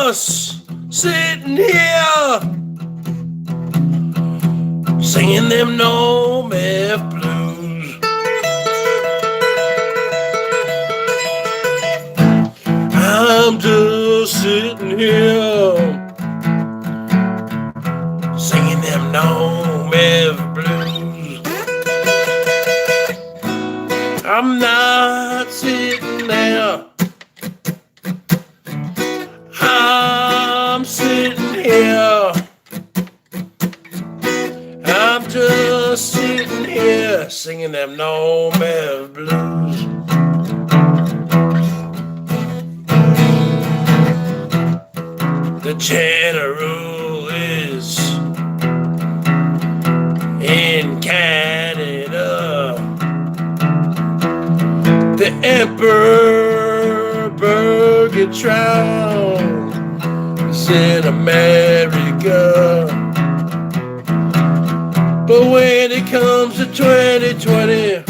just sitting here singing them no meth blues. I'm just sitting here singing them no meth blues. I'm not sitting there. I'm sitting here. I'm just sitting here singing them no meth blues. The general is in Canada. The Emperor Bergatron is in America. But when it comes to 2020,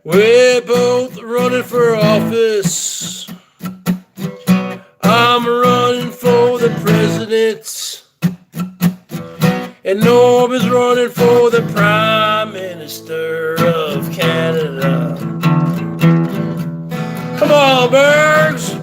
we're both running for office. I'm running for the president, and Norm is running for the Prime Minister of Canada. Come on, Bergs!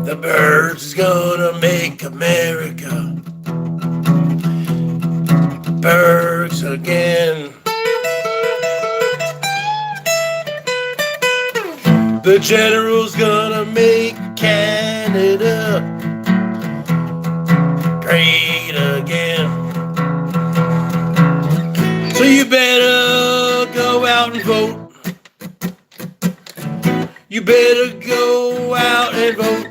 The BERGS is gonna make America BERGS again. The general's gonna make Canada great again. So you better go out and vote. You better go out and vote.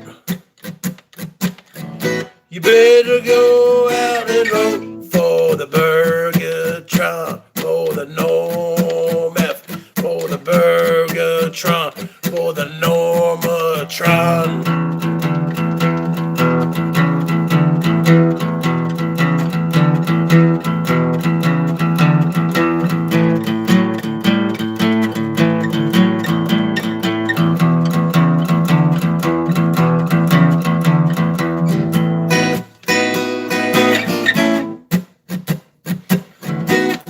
You better go out and vote for the Bergatron, for the no meth, for the Bergatron, for the Normatron.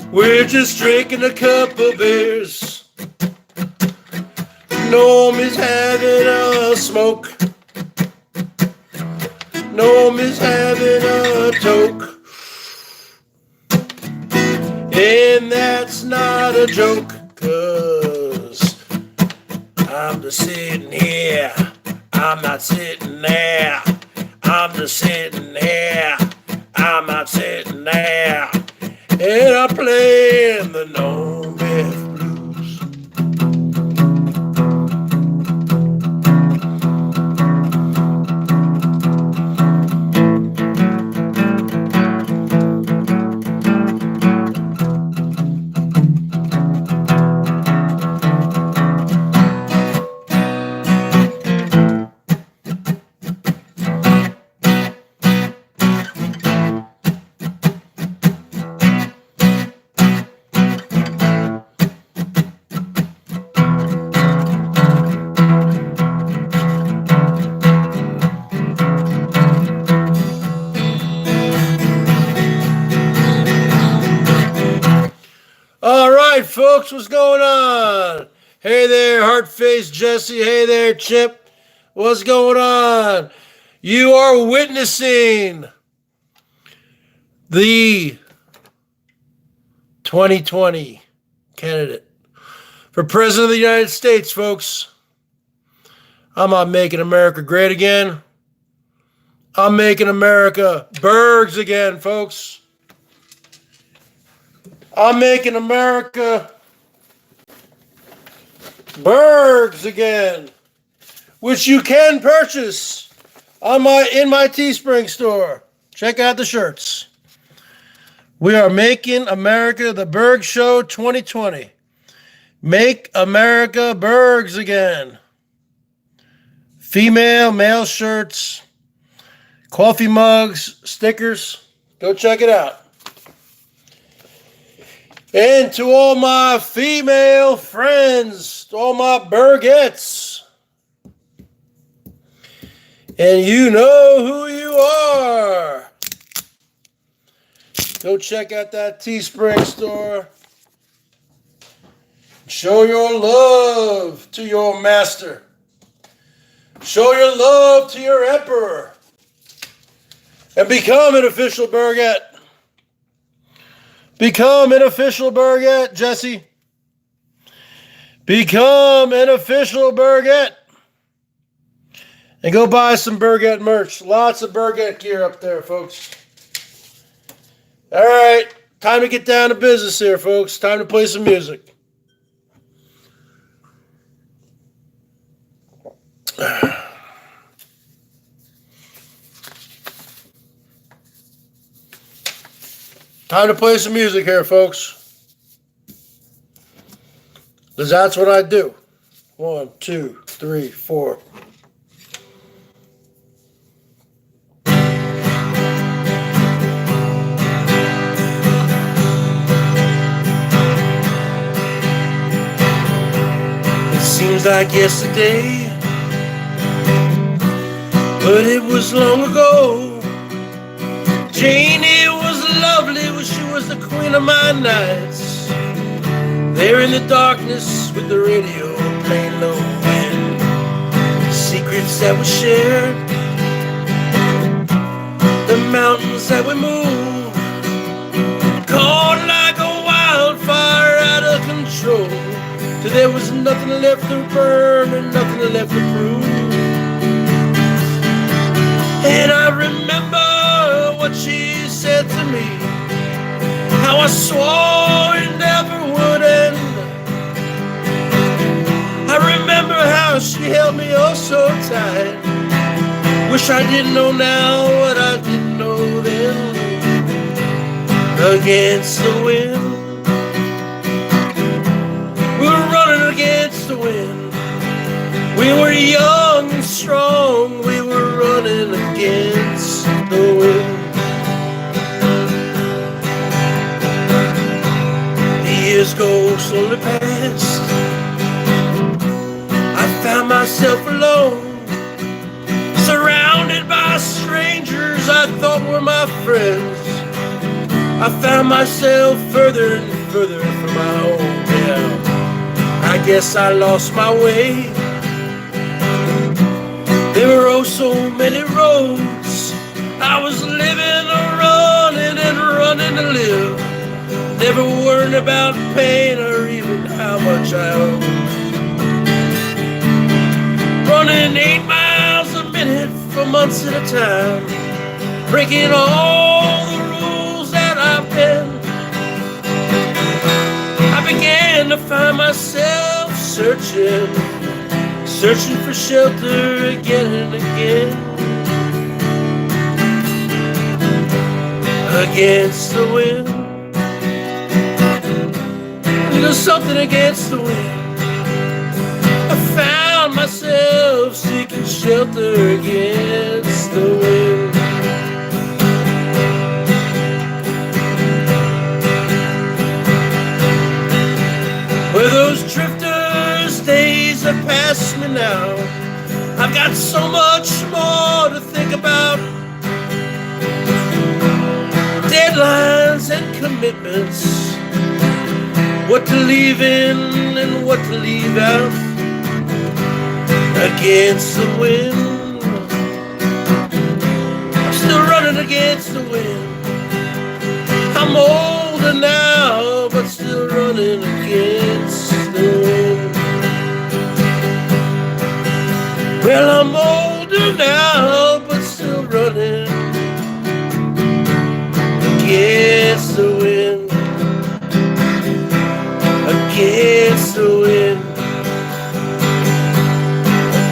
We're just drinking a couple beers. Norm is having a smoke. Norm is having a toke. And that's not a joke, 'cause I'm just sitting here. I'm not sitting there. I'm just sitting here. I'm not sitting there. And I'm playing the no meth blues. All right, folks, what's going on? Hey there, Heart-Faced Jesse. Hey there, Chip. What's going on? You are witnessing the 2020 candidate for President of the United States, folks. I'm not making America great again. I'm making America BERGS again, folks. I'm making America BERGS again, which you can purchase in my Teespring store. Check out the shirts. We are making America the BERGS Show 2020. Make America BERGS again. Female, male shirts, coffee mugs, stickers. Go check it out. And to all my female friends, to all my Bergettes, and you know who you are. Go check out that Teespring store. Show your love to your master. Show your love to your emperor. And become an official Bergette. Become an official Bergette, Jesse. Become an official Bergette. And go buy some Bergette merch. Lots of Bergette gear up there, folks. All right. Time to get down to business here, folks. Time to play some music. Time to play some music here, folks. Because that's what I do. 1, 2, 3, 4. It seems like yesterday, but it was long ago. Janie was lovely, she was the queen of my nights. There in the darkness with the radio playing low and secrets that we shared, the mountains that we moved, caught like a wildfire out of control, till there was nothing left to burn and nothing left to prove. And I remember what she said to me, how I swore it never would end. I remember how she held me oh so tight. Wish I didn't know now what I didn't know then. Against the wind, we were running against the wind. We were young and strong, we were running against the wind. Years go slowly past. I found myself alone, surrounded by strangers I thought were my friends. I found myself further and further from my home. Yeah, I guess I lost my way. There were oh so many roads. I was living or running and running to live, never worrying about pain or even how much I owe. Running 8 miles a minute for months at a time, breaking all the rules that I've been. I began to find myself searching for shelter again and again. Against the wind, there's something against the wind. I found myself seeking shelter against the wind. Where those drifters' days have passed me now, I've got so much more to think about. Deadlines and commitments, what to leave in and what to leave out. Against the wind, I'm still running against the wind. I'm old older now, but still running against the wind. Well, I'm older now, but still running against the wind. Against the wind.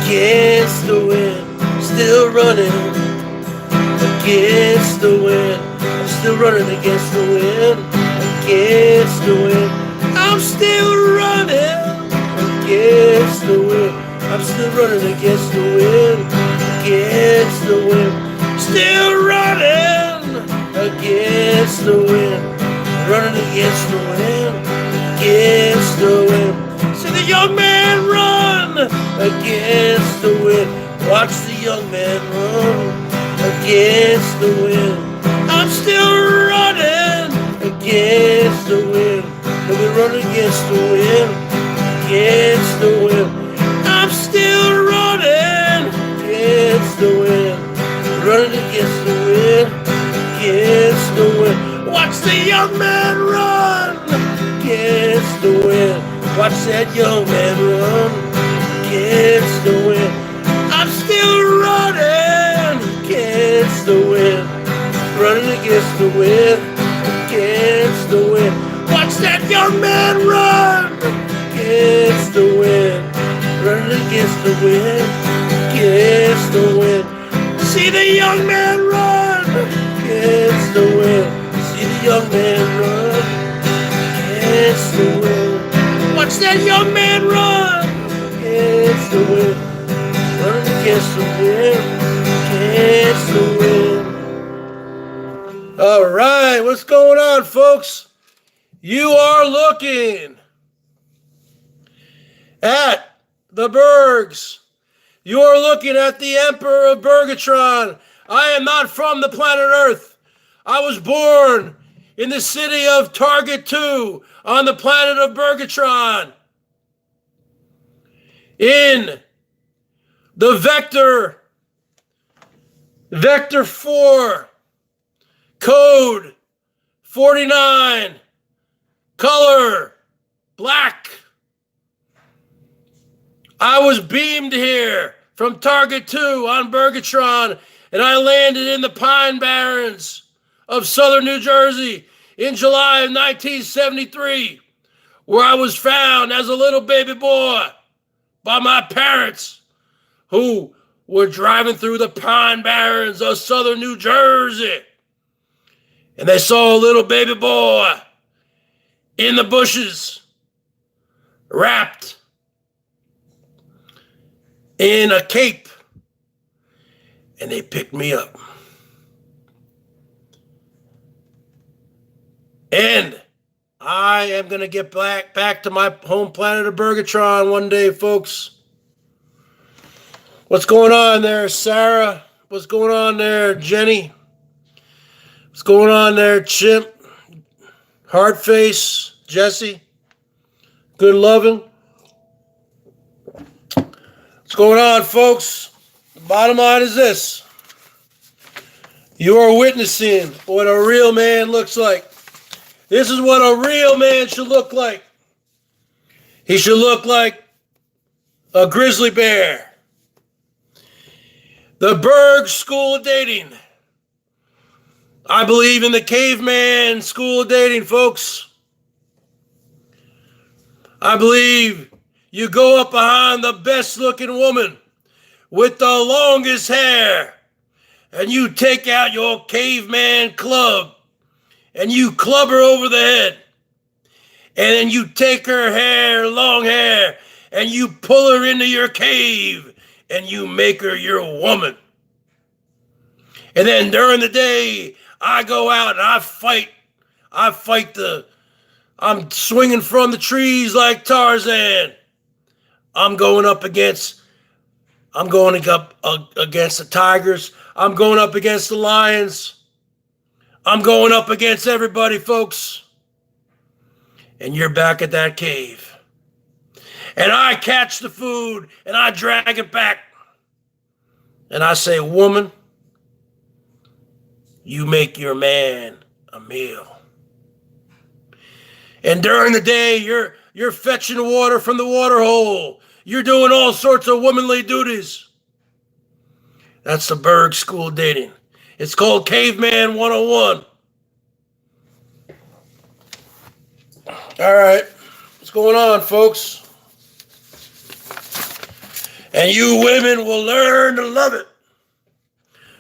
Against the wind. Still running against the wind. I'm still running against the wind. Against the wind. I'm still running against the wind. I'm still running against the wind. Against the wind. Still running against the wind. Running against the wind. Against the wind. See the young man run against the wind. Watch the young man run against the wind. I'm still running against the wind. Let me run against the wind. Against the wind. I'm still running against the wind. Running against the wind. Against the wind. Watch the young man run against the wind. Watch that young man run against the wind. I'm still running against the wind. Running against the wind. Against the wind. Watch that young man run against the wind. Running against the wind. Against the wind. See the young man run against the wind. See the young man run against the wind. Watch that young man run against the wind. Running against the wind. Against the wind. All right, what's going on, folks? You are looking at the Bergs. You are looking at the Emperor of Bergatron. I am not from the planet Earth. I was born in the city of Target 2 on the planet of Bergatron. In the Vector 4, code 49, color black. I was beamed here from Target 2 on Bergatron, and I landed in the Pine Barrens of southern New Jersey in July of 1973, where I was found as a little baby boy by my parents, who were driving through the Pine Barrens of southern New Jersey. And they saw a little baby boy in the bushes, wrapped in a cape. And they picked me up. And I am going to get back to my home planet of Bergatron one day, folks. What's going on there, Sarah? What's going on there, Jenny? What's going on there, Chimp? Heartface, Jesse? Good loving? What's going on, folks? The bottom line is this. You are witnessing what a real man looks like. This is what a real man should look like. He should look like a grizzly bear. The BERGS school of dating. I believe in the caveman school of dating, folks. I believe you go up behind the best looking woman with the longest hair, and you take out your caveman club and you club her over the head. And then you take her hair, long hair, and you pull her into your cave and you make her your woman. And then during the day, I go out and I fight I'm swinging from the trees like Tarzan. I'm going up against the tigers. I'm going up against the lions. I'm going up against everybody, folks. And you're back at that cave. And I catch the food and I drag it back. And I say, woman, you make your man a meal. And during the day, you're fetching water from the water hole. You're doing all sorts of womanly duties. That's the BERGS school dating. It's called Caveman 101. All right, what's going on, folks? And you women will learn to love it.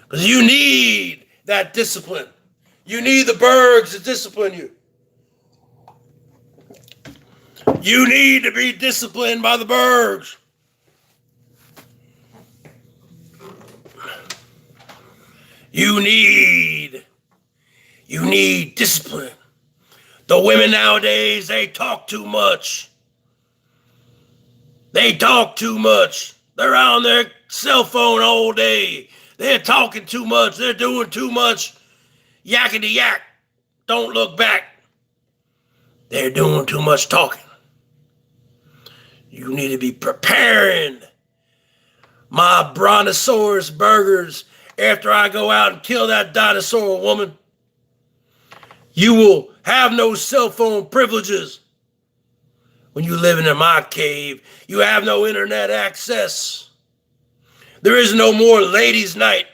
Because you need that discipline. You need the BERGS to discipline you. You need to be disciplined by the BERGS. You need discipline. The women nowadays, they talk too much. They talk too much. They're on their cell phone all day. They're talking too much. They're doing too much. Yakety yak. Don't look back. They're doing too much talking. You need to be preparing my brontosaurus burgers after I go out and kill that dinosaur woman. You will have no cell phone privileges when you live in my cave. You have no internet access. There is no more ladies' night.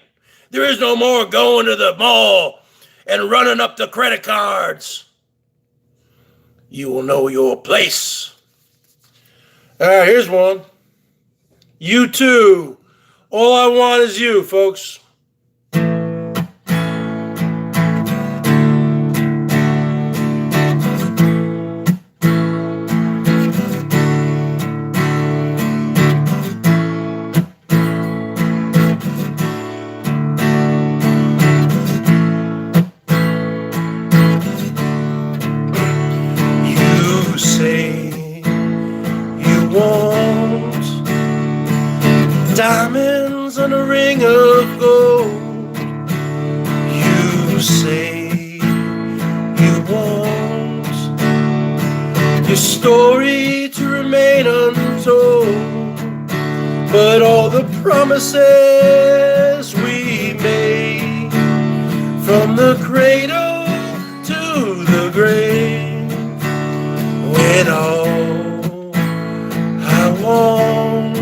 There is no more going to the mall and running up the credit cards. You will know your place. All right, here's one. You too. All I want is you, folks. You say you want diamonds and a ring of gold. You say you want your story to remain untold, but all the promises we made from the cradle to the grave, when all I want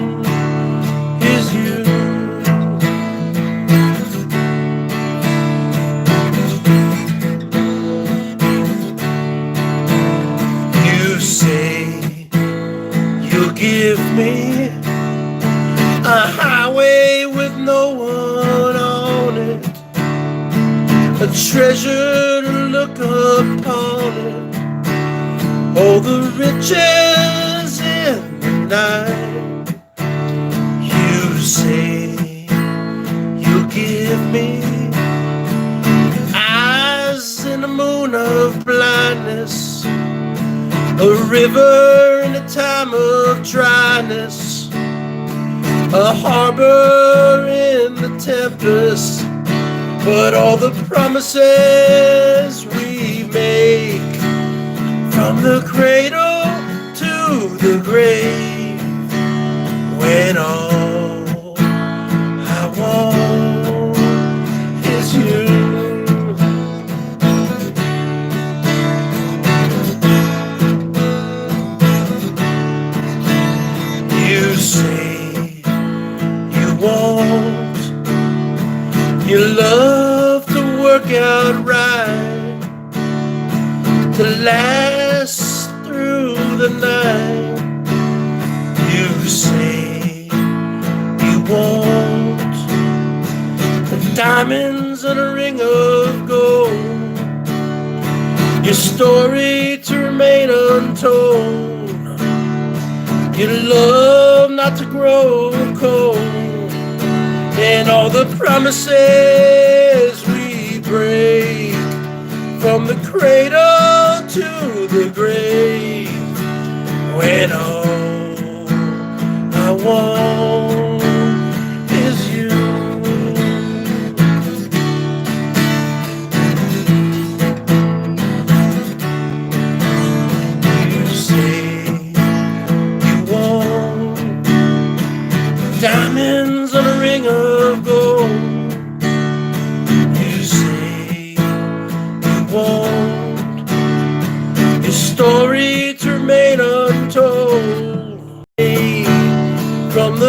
is you. You say you'll give me a highway with no one on it, a treasure to look upon it, all the riches in the night. You say you'll give me eyes in the moon of blindness, a river in a time of dryness, a harbor in the tempest, but all the promises we make from the cradle to the grave, when all I want is you. You say you want your love to work out right, to last through the night. You say you want the diamonds and a ring of gold, your story to remain untold, your love not to grow cold, and all the promises we break from the cradle to the grave, when all I want is you. You say you want diamonds and a ring of gold. You say you want your story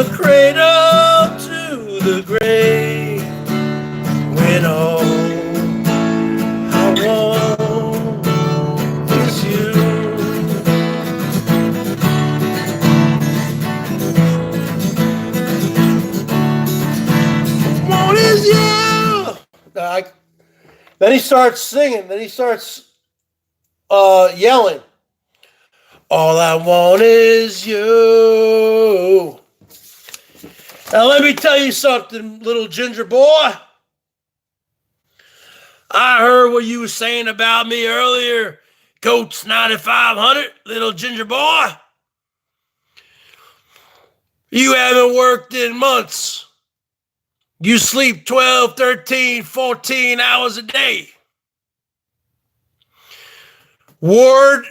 the cradle to the grave, when all I want is you. What is you? Then he starts singing. Then he starts yelling. All I want is you. Now let me tell you something, little ginger boy. I heard what you were saying about me earlier, Coach 9500, little ginger boy. You haven't worked in months. You sleep 12, 13, 14 hours a day. Ward,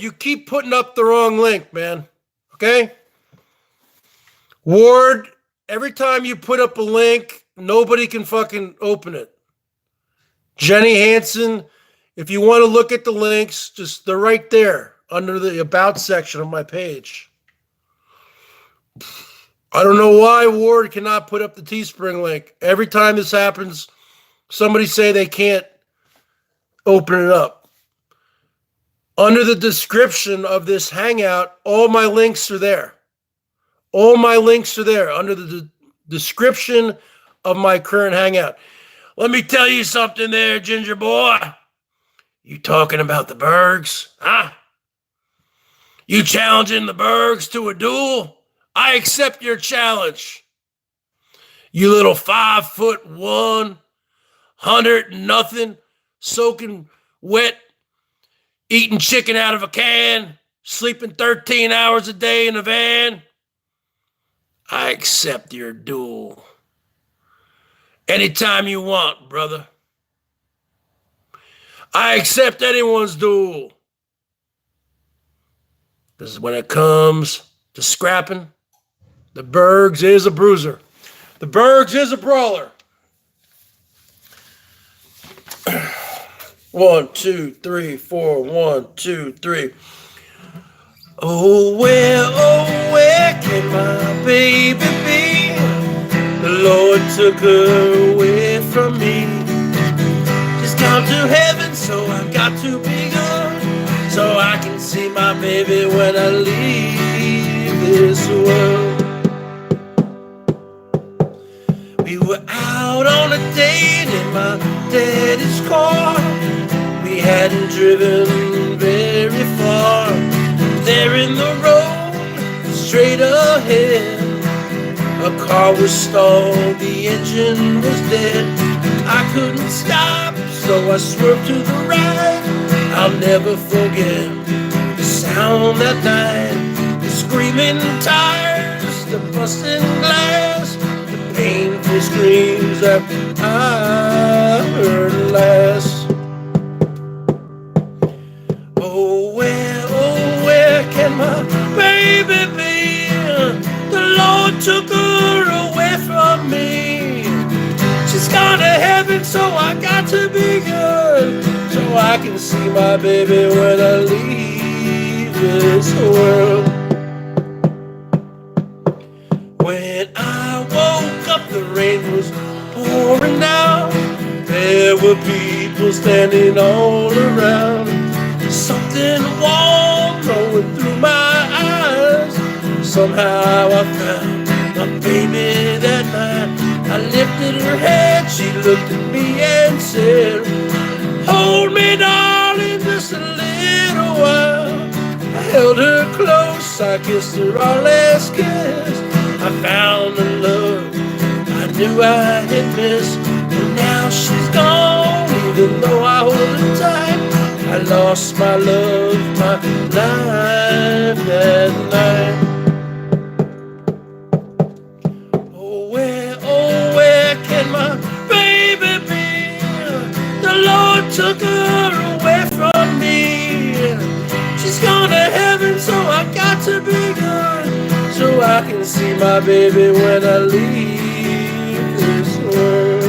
you keep putting up the wrong link, man. Okay? Ward, every time you put up a link, nobody can fucking open it. Jenny Hansen, if you want to look at the links, they're right there under the About section of my page. I don't know why Ward cannot put up the Teespring link. Every time this happens, somebody say they can't open it up. Under the description of this hangout, all my links are there. All my links are there under the description of my current hangout. Let me tell you something there, ginger boy. You talking about the Bergs, huh? You challenging the Bergs to a duel? I accept your challenge. You little 5'1", 100 nothing, soaking wet, eating chicken out of a can, sleeping 13 hours a day in a van. I accept your duel. Anytime you want, brother. I accept anyone's duel. Because when it comes to scrapping, the Bergs is a bruiser. The Bergs is a brawler. 1, 2, 3, 4. 1, 2, 3. Oh, where can my baby be? The Lord took her away from me. She's gone to heaven, so I've got to be good, so I can see my baby when I leave this world. We were out on a date in my daddy's car. We hadn't driven very far. There in the road, straight ahead, a car was stalled, the engine was dead. I couldn't stop, so I swerved to the right. I'll never forget the sound that night, the screaming tires, the busting glass, the painful screams that I heard last. Oh, where can my baby be? The Lord took her away from me. She's gone to heaven, so I got to be good, so I can see my baby when I leave this world. When I woke up, the rain was pouring down. There were people standing all around. Something warm flowing through my eyes. Somehow I found my baby that night. I lifted her head, she looked at me and said, hold me, darling, just a little while. I held her close, I kissed her our last kiss. I found the love I knew I had missed. And now she's gone, even though I hold her tight. I lost my love, my life that night. Oh, where can my baby be? The Lord took her away from me. She's gone to heaven, so I got to be good, so I can see my baby when I leave this world.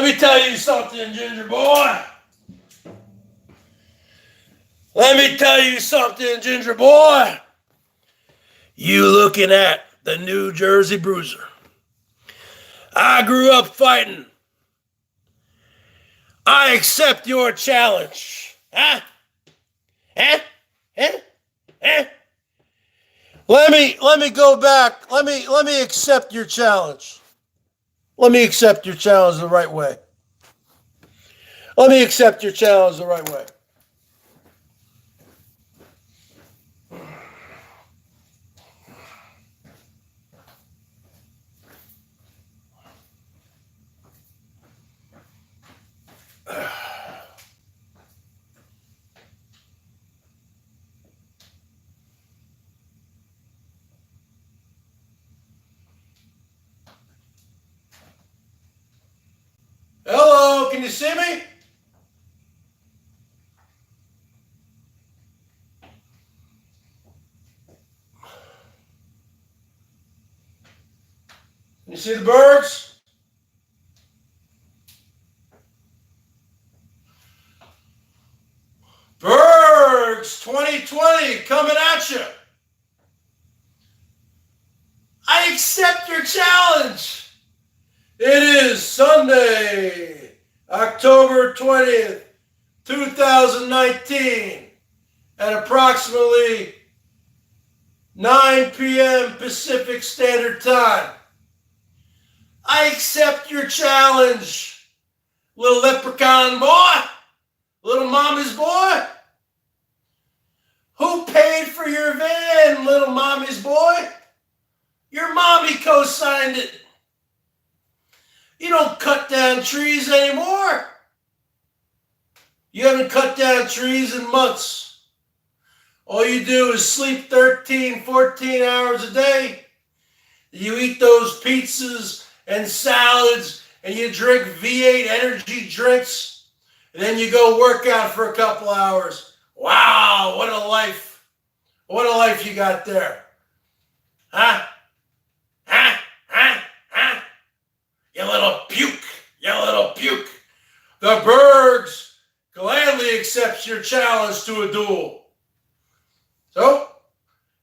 me tell you something, Ginger Boy. Let me tell you something, Ginger Boy. You looking at the New Jersey Bruiser. I grew up fighting. I accept your challenge. Huh? Huh? Huh? Huh? Let me go back. Let me accept your challenge. Let me accept your challenge the right way. Let me accept your challenge the right way. Hello, can you see me? Can you see the birds? BERGS 2020 coming at you. I accept your challenge. It is Sunday, October 20th, 2019, at approximately 9 p.m. Pacific Standard Time. I accept your challenge, little leprechaun boy, little mommy's boy. Who paid for your van, little mommy's boy? Your mommy co-signed it. You don't cut down trees anymore. You haven't cut down trees in months. All you do is sleep 13, 14 hours a day. You eat those pizzas and salads, and you drink V8 energy drinks, and then you go work out for a couple hours. Wow, what a life. What a life you got there. Huh? Huh? Huh? Huh? You little puke. You little puke. The BERGS gladly accepts your challenge to a duel. So,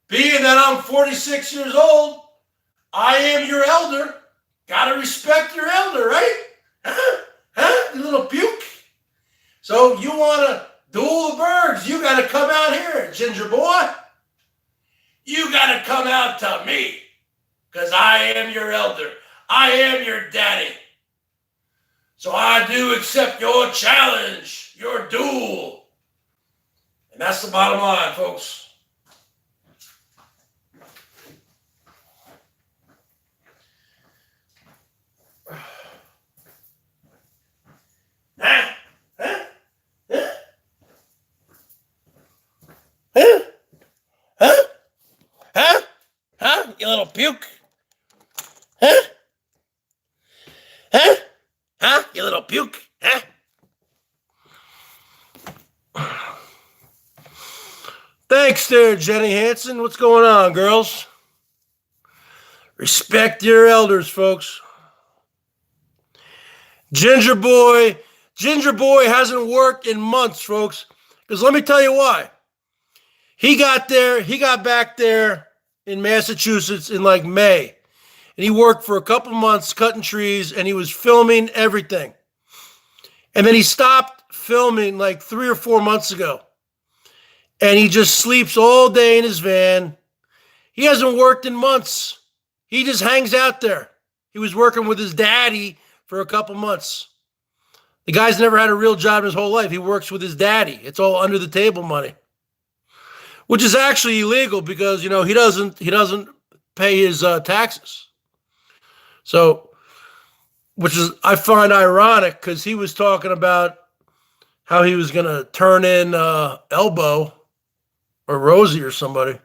being that I'm 46 years old, I am your elder. Gotta respect your elder, right? Huh? Huh? You little puke. So, you want to duel the BERGS, you got to come out here, Ginger Boy. You got to come out to me, because I am your elder. I am your daddy. So I do accept your challenge, your duel. And that's the bottom line, folks. Huh? Huh? Huh? Huh? Huh? Huh? Huh? You little puke. Huh? Huh? Huh? You little puke. Huh? Thanks there, Jenny Hansen. What's going on, girls? Respect your elders, folks. Ginger Boy hasn't worked in months, folks. Because let me tell you why. He got back there in Massachusetts in like May. And he worked for a couple months cutting trees, and he was filming everything. And then he stopped filming like 3 or 4 months ago. And he just sleeps all day in his van. He hasn't worked in months. He just hangs out there. He was working with his daddy for a couple months. The guy's never had a real job in his whole life. He works with his daddy. It's all under the table money, which is actually illegal because, he doesn't pay his taxes. So, which is, I find ironic because he was talking about how he was going to turn in Elbow or Rosie or somebody.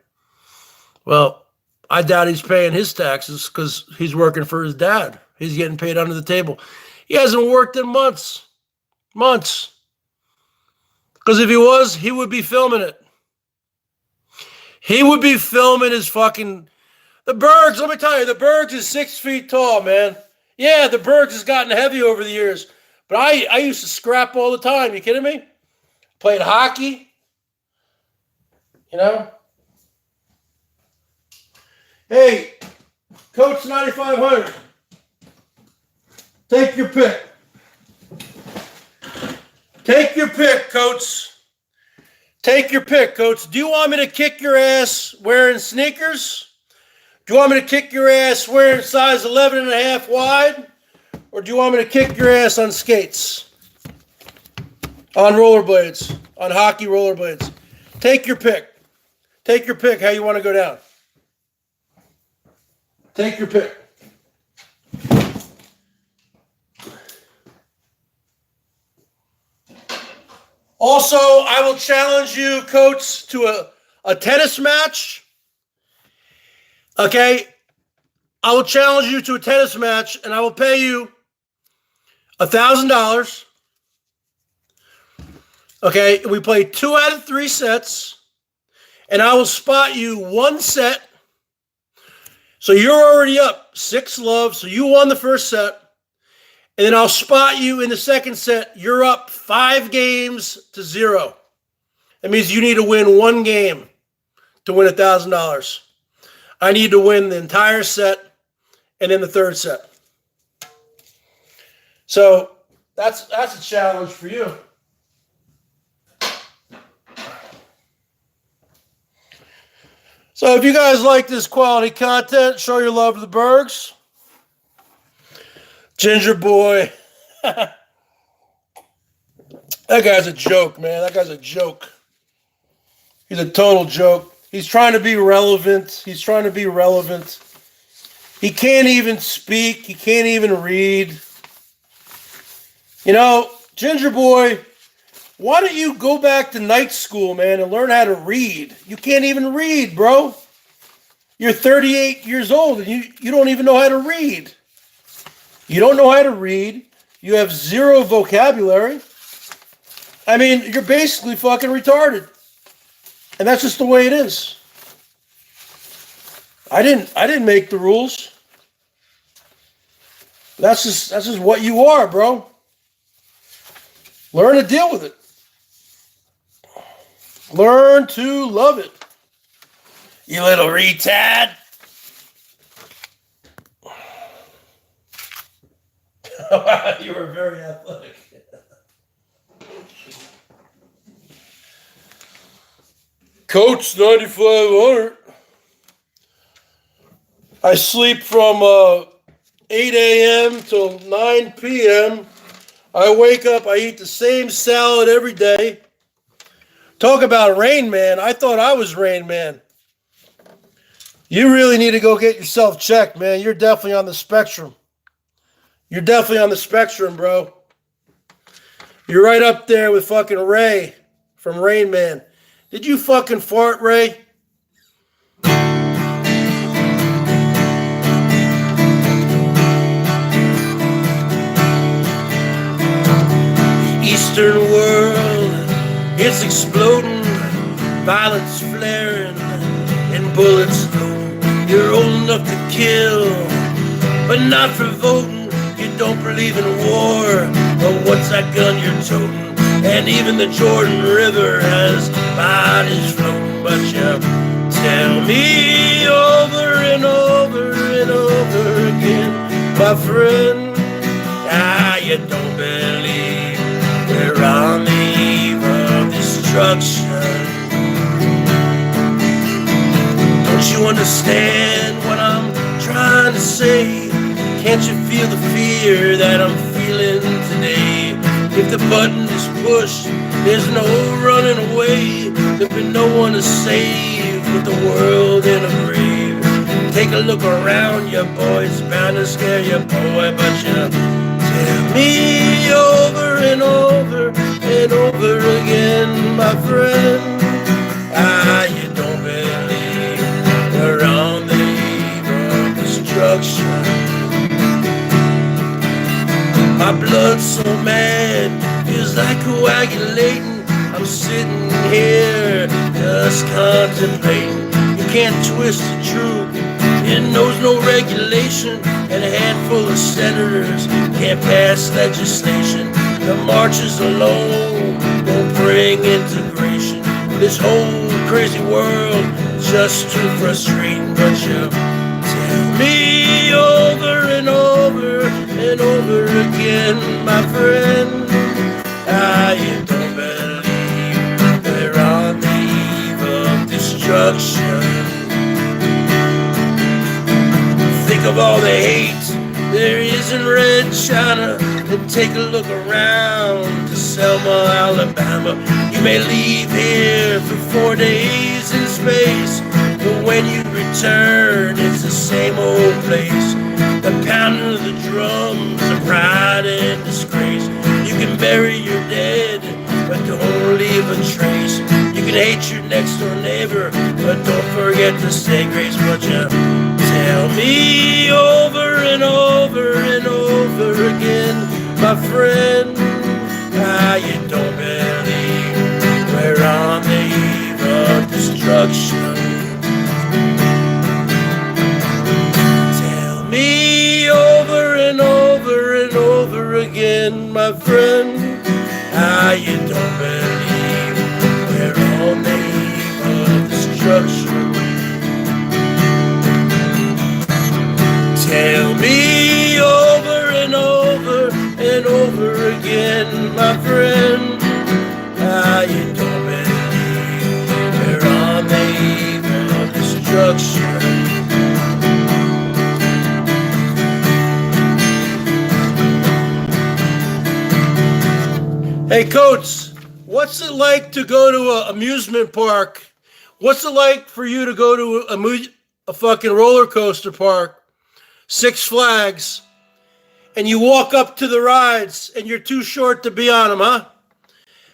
Well, I doubt he's paying his taxes because he's working for his dad. He's getting paid under the table. He hasn't worked in months. Months. Because if he was, he would be filming it. He would be filming his fucking... The BERGS, let me tell you, the BERGS is 6 feet tall, man. Yeah, the BERGS has gotten heavy over the years. But I used to scrap all the time. You kidding me? Played hockey. You know? Hey, Coach 9500. Take your pick. Take your pick, Coach. Take your pick, Coach. Do you want me to kick your ass wearing sneakers? Do you want me to kick your ass wearing size 11 and a half wide? Or do you want me to kick your ass on skates? On rollerblades? On hockey rollerblades? Take your pick. Take your pick how you want to go down. Take your pick. Also, I will challenge you, Coach, to a tennis match. Okay? I will challenge you to a tennis match, and I will pay you $1,000. Okay? We play 2 out of 3 sets, and I will spot you 1 set. So you're already up 6-love, so you won the first set. And then I'll spot you in the second set. You're up 5-0. That means you need to win 1 game to win $1,000. I need to win the entire set and then the third set. So that's a challenge for you. So if you guys like this quality content, show your love to the Bergs. Ginger boy. That guy's a joke, man. That guy's a joke. He's a total joke. He's trying to be relevant. He's trying to be relevant. He can't even speak. He can't even read. You know, Ginger boy, why don't you go back to night school, man, and learn how to read? You can't even read, bro. You're 38 years old and you don't even know how to read. You don't know how to read. You have 0 vocabulary. I mean, you're basically fucking retarded. And that's just the way it is. I didn't make the rules. That's just what you are, bro. Learn to deal with it. Learn to love it. You little retard. You were very athletic. Coach 9500. I sleep from 8 a.m. till 9 p.m. I wake up, I eat the same salad every day. Talk about Rain Man. I thought I was Rain Man. You really need to go get yourself checked, man. You're definitely on the spectrum. You're definitely on the spectrum, bro. You're right up there with fucking Ray from Rain Man. Did you fucking fart, Ray? Eastern world, it's exploding, violence flaring, and bullets loading. You're old enough to kill, but not for voting. You don't believe in war, but what's that gun you're toting? And even the Jordan River has bodies floating. But you tell me over and over and over again, my friend, you don't believe we're on the eve of destruction. Don't you understand what I'm trying to say? Can't you feel the fear that I'm feeling today? If the button is pushed, there's no running away. There'll be no one to save with the world in a grave. Take a look around you, boy. It's bound to scare you, boy. But you tell me over and over and over again, my friend, you don't believe we're on the eve of destruction. My blood's so mad, feels like coagulating. I'm sitting here just contemplating. You can't twist the truth, it knows no regulation. And a handful of senators can't pass legislation The marches alone won't bring integration. This whole crazy world is just too frustrating. But you tell me over and over and over again, my friend, you don't believe we're on the eve of destruction. Think of all the hate there is in Red China, and take a look around to Selma, Alabama. You may leave here for 4 days in space, but when you return, it's the same old place. The pounding of the drums, the pride and disgrace. You can bury your dead, but don't leave a trace. You can hate your next door neighbor, but don't forget to say grace. But you tell me over and over and over again, my friend, you don't believe we're on the eve of destruction. Tell me over and over and over again, my friend, you don't believe we're on the eve of destruction. Tell me over and over and over again, my friend, you don't believe we're on the eve of destruction. Hey, Coates, what's it like to go to an amusement park? What's it like for you to go to a fucking roller coaster park, Six Flags, and you walk up to the rides and you're too short to be on them, huh?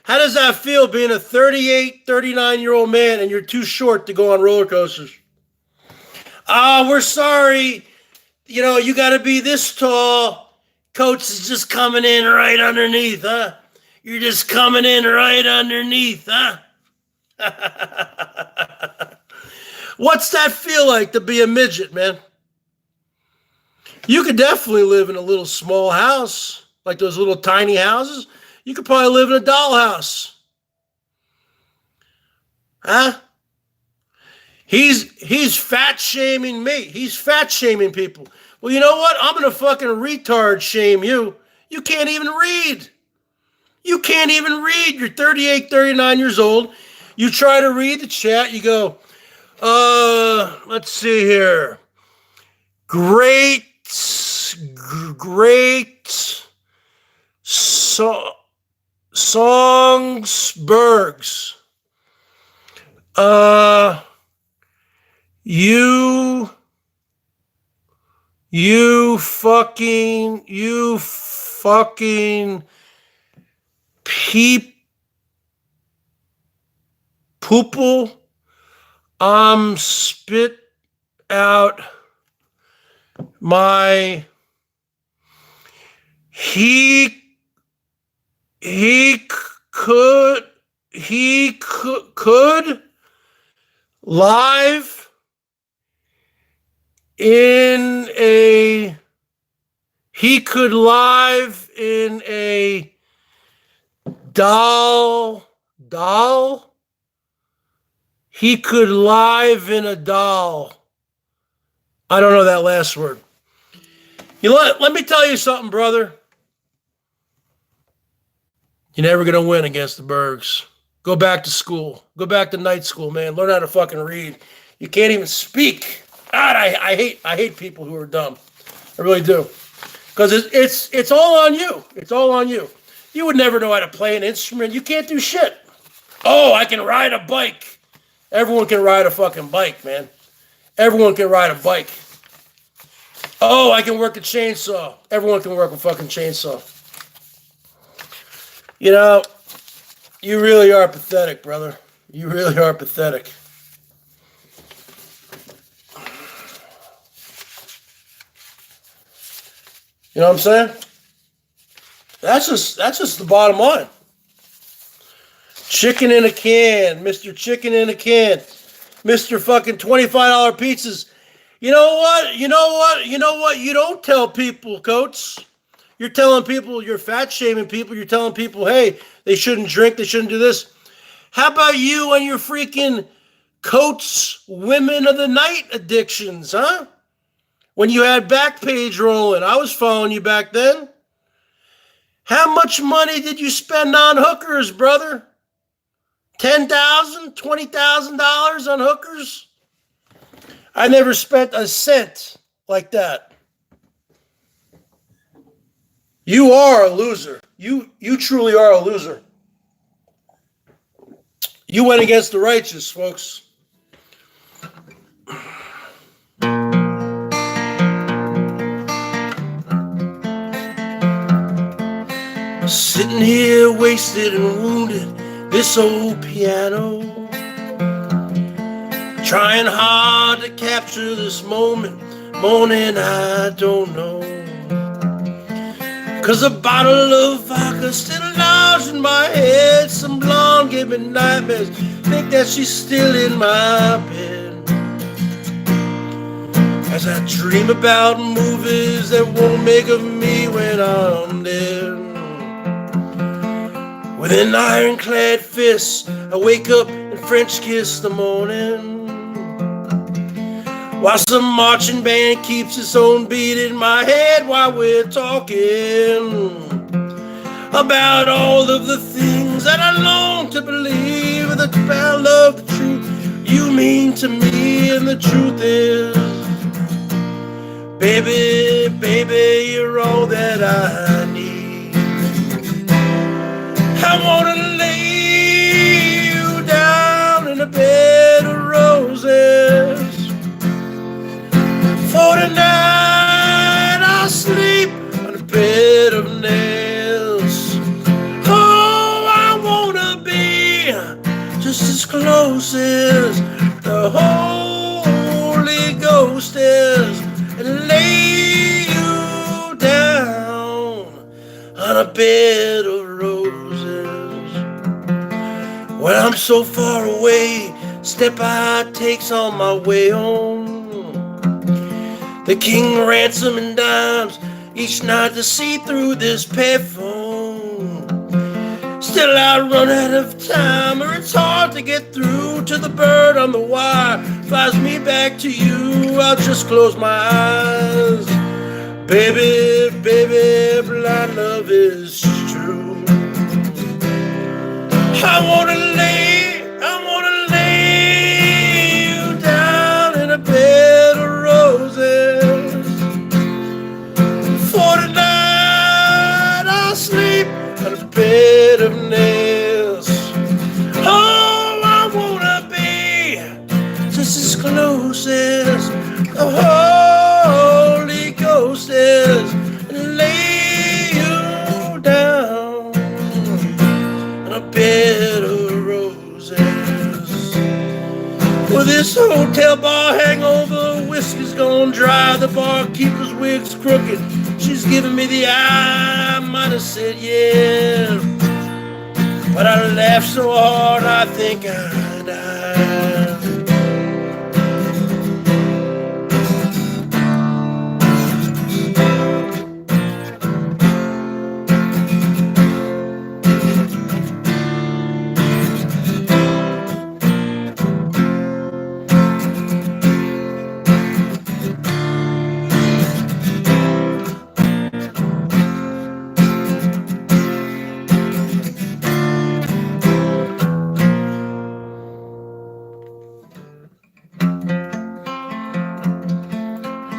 How does that feel being a 38, 39-year-old man and you're too short to go on roller coasters? We're sorry. You know, you got to be this tall. Coach is just coming in right underneath, huh? You're just coming in right underneath, huh? What's that feel like to be a midget, man? You could definitely live in a little small house, like those little tiny houses. You could probably live in a dollhouse. Huh? He's fat shaming me. He's fat shaming people. Well, you know what? I'm going to fucking retard shame you. You can't even read. You can't even read. You're 38, 39 years old. You try to read the chat. You go, let's see here. Great songs, BERGS. You fucking poople. Spit out my he could live in a doll. He could live in a doll. I don't know that last word. You know what? Let me tell you something, brother. You're never going to win against the Bergs. Go back to school. Go back to night school, man. Learn how to fucking read. You can't even speak. God, I hate people who are dumb. I really do. Because it's all on you. It's all on you. You would never know how to play an instrument. You can't do shit. Oh, I can ride a bike. Everyone can ride a fucking bike, man. Everyone can ride a bike. Oh, I can work a chainsaw. Everyone can work a fucking chainsaw. You know, you really are pathetic, brother. You really are pathetic. You know what I'm saying? That's just the bottom line. Chicken in a can, Mr. Chicken in a can, Mr. fucking $25 pizzas. You know what? You don't tell people, Coach. You're telling people, you're fat shaming people. You're telling people, hey, they shouldn't drink, they shouldn't do this. How about you and your freaking Coats Women of the Night addictions, huh? When you had Backpage rolling, I was following you back then. How much money did you spend on hookers, brother? $10,000, $20,000 on hookers? I never spent a cent like that. You are a loser. You truly are a loser. You went against the righteous, folks. Sitting here wasted and wounded, this old piano, trying hard to capture this moment, morning I don't know. 'Cause a bottle of vodka still lodged in my head, some blonde gave me nightmares, think that she's still in my bed. As I dream about movies that won't make of me when I'm dead. With an ironclad fist, I wake up and French kiss the morning, while some marching band keeps its own beat in my head while we're talking about all of the things that I long to believe, about love, the truth you mean to me, and the truth is, baby, baby, you're all that I need. I wanna lay you down in a bed of roses. For tonight I'll sleep on a bed of nails. Oh, I wanna be just as close as the Holy Ghost is, and lay you down on a bed of roses. When I'm so far away, step I takes on my way home. The king ransom and dimes each night to see through this payphone. Still I run out of time, or it's hard to get through to the bird on the wire. Flies me back to you, I'll just close my eyes. Baby, baby, blind love is true. I wanna lay you down in a bed of roses. For tonight I'll sleep on a bed of nails. Oh, I wanna be just as close as the Holy Ghost is, and lay you down on a bed of roses. Well, this hotel bar hangover, whiskey's gone dry, the barkeeper's wig's crooked, she's giving me the eye. I might have said yeah, but I laughed so hard I think I died.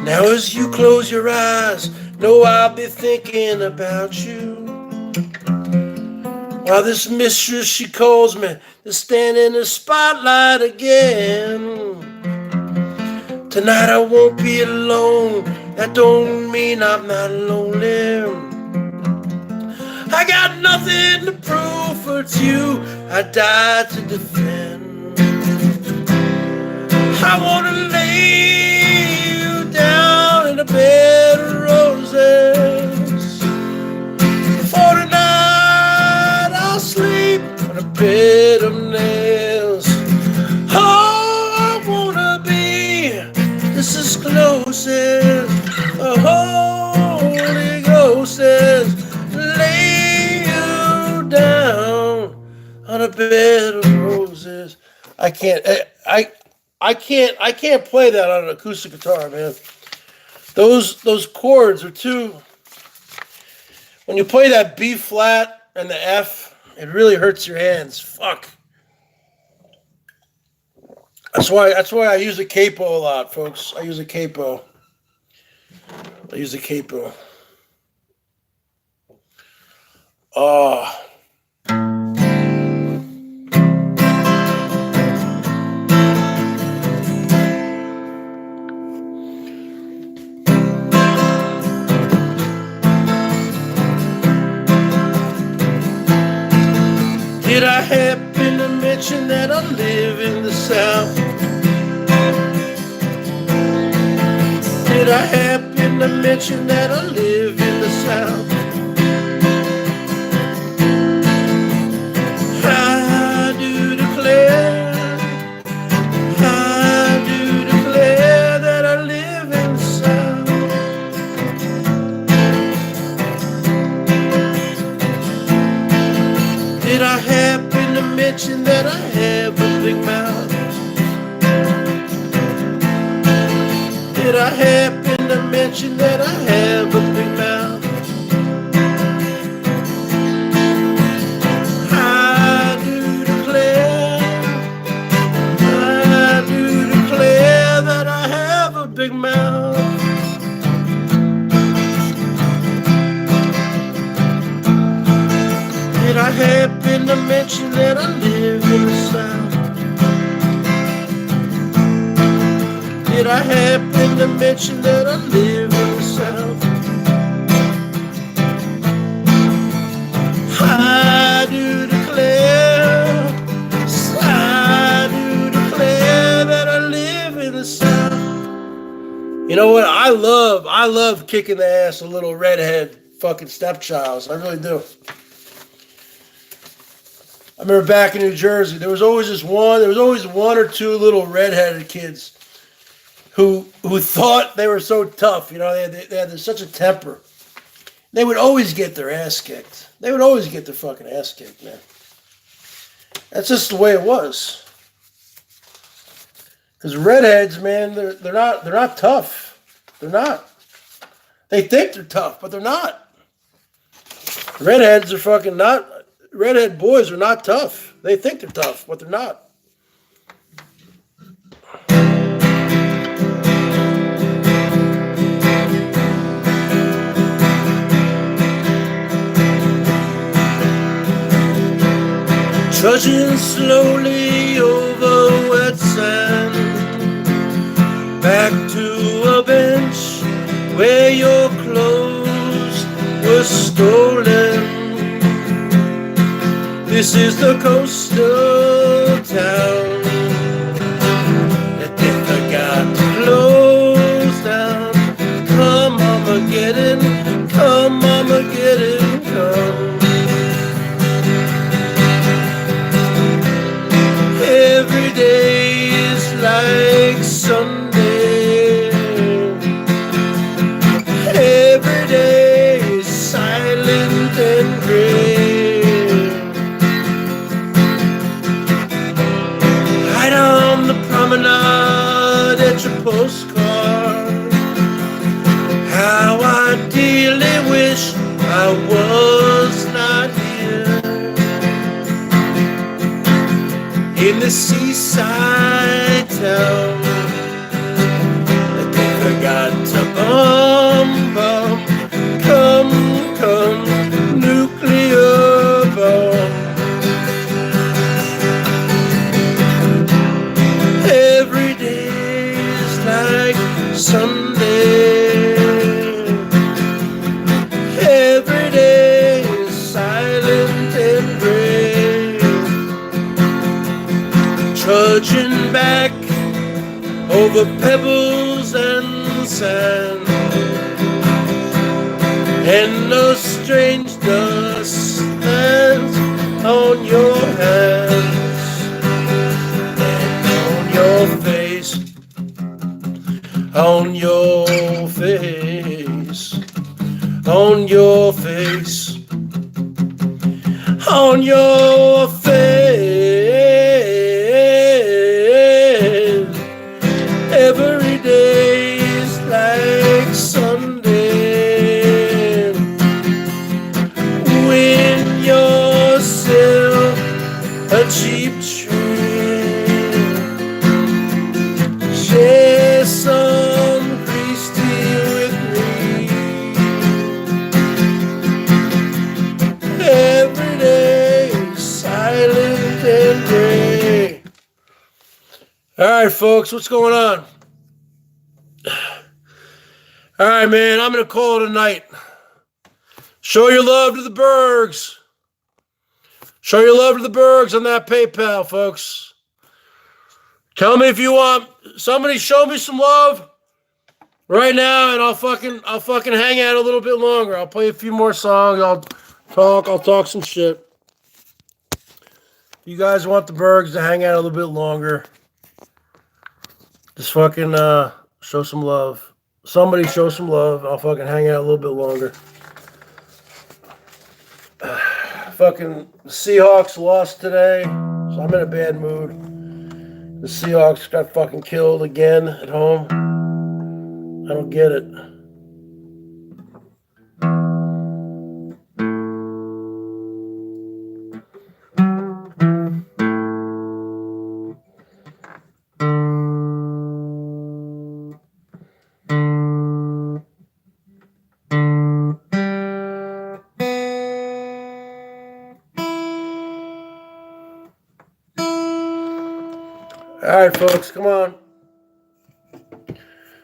Now as you close your eyes, know I'll be thinking about you. While this mistress, she calls me to stand in the spotlight again. Tonight I won't be alone, that don't mean I'm not lonely. I got nothing to prove, for it's you I died to defend. I wanna lay down in a bed of roses. For tonight I'll sleep on a bed of nails. Oh, I wanna be just as close as the Holy Ghost is. bed of roses. I can't play that on an acoustic guitar, man. Those chords are too. When you play that B flat and the F, it really hurts your hands. Fuck. That's why I use a capo a lot, folks. I use a capo. Oh. Did I happen to mention that I live in the South? Did I happen to mention that I live in the South? I do declare that I live in the South. Did I happen to mention that I have a big mouth? Did I happen to mention that I have a big mouth? I do declare that I have a big mouth. Did I happen to mention that I live in the South? Did I happen to mention that I live in the South? I do declare that I live in the South. You know what? I love kicking the ass of little redhead fucking stepchilds. I really do. I remember back in New Jersey, there was always one or two little redheaded kids who thought they were so tough. You know, they had such a temper. They would always get their ass kicked. They would always get their fucking ass kicked, man. That's just the way it was. Because redheads, man, they're not tough. They're not. They think they're tough, but they're not. Redheads are fucking not. Redhead boys are not tough. They think they're tough, but they're not. Trudging slowly over wet sand, back to a bench where your clothes were stolen. This is the coastal town that they forgot to close down. Come Armageddon, come Armageddon, come. Every day is like Sunday. Every day is silent and gray. Right on the promenade at your postcard. How I dearly wish I was not here. In the seaside town that they forgot to bomb. Come, nuclear bomb. Every day is like Sunday. Every day is silent and gray. Trudging back over pebbles and sand, and no strange dust lands on your hands and on your face, on your face, on your face, on your face. a cheap trick. Share some grease tea with me. Every day is silent and gray. All right, folks, what's going on? All right, man, I'm going to call it a night. Show your love to the Bergs. Show your love to the Bergs on that PayPal, folks. Tell me if you want somebody show me some love right now, and I'll fucking hang out a little bit longer. I'll play a few more songs. I'll talk some shit. If you guys want the Bergs to hang out a little bit longer, just fucking show some love. Somebody show some love. I'll fucking hang out a little bit longer. Fucking Seahawks lost today, so I'm in a bad mood. The Seahawks got fucking killed again at home. I don't get it. All right, folks, come on.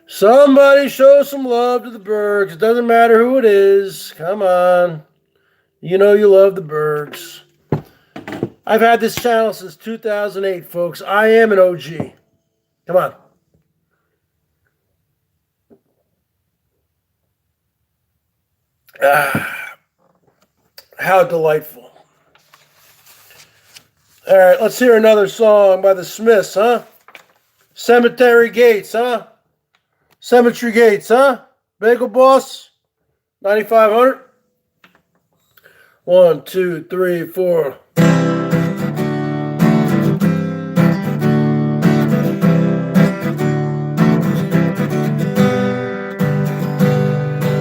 Somebody show some love to the Bergs. It doesn't matter who it is. Come on. You know you love the Bergs. I've had this channel since 2008, folks. I am an OG. Come on. How delightful. All right, let's hear another song by the Smiths, huh? Cemetery Gates, huh? Cemetery Gates, huh? Bagel Boss, 9500. 1, 2, 3, 4.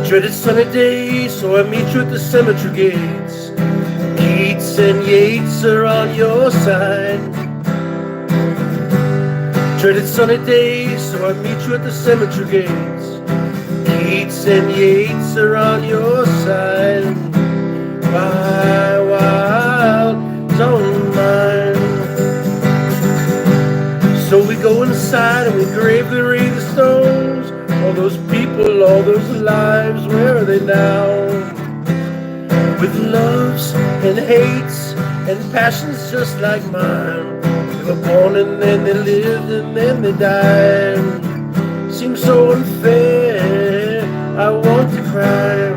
Dreaded sunny day, so I meet you at the cemetery gates. Keats and Yeats are on your side. Dreaded sunny day, so I meet you at the cemetery gates. Keats and Yeats are on your side. My wild on mine. So we go inside and we gravely read the stones. All those people, all those lives, where are they now? With loves and hates and passions just like mine. They were born and then they lived and then they died. Seems so unfair, I want to cry.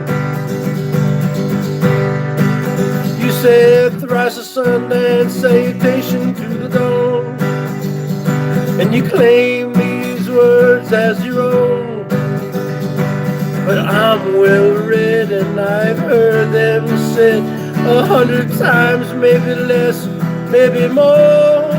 You said thrice a Sunday and salutation to the dawn, and you claim these words as your own. But I'm well read and I've heard them said 100 times, maybe less, maybe more.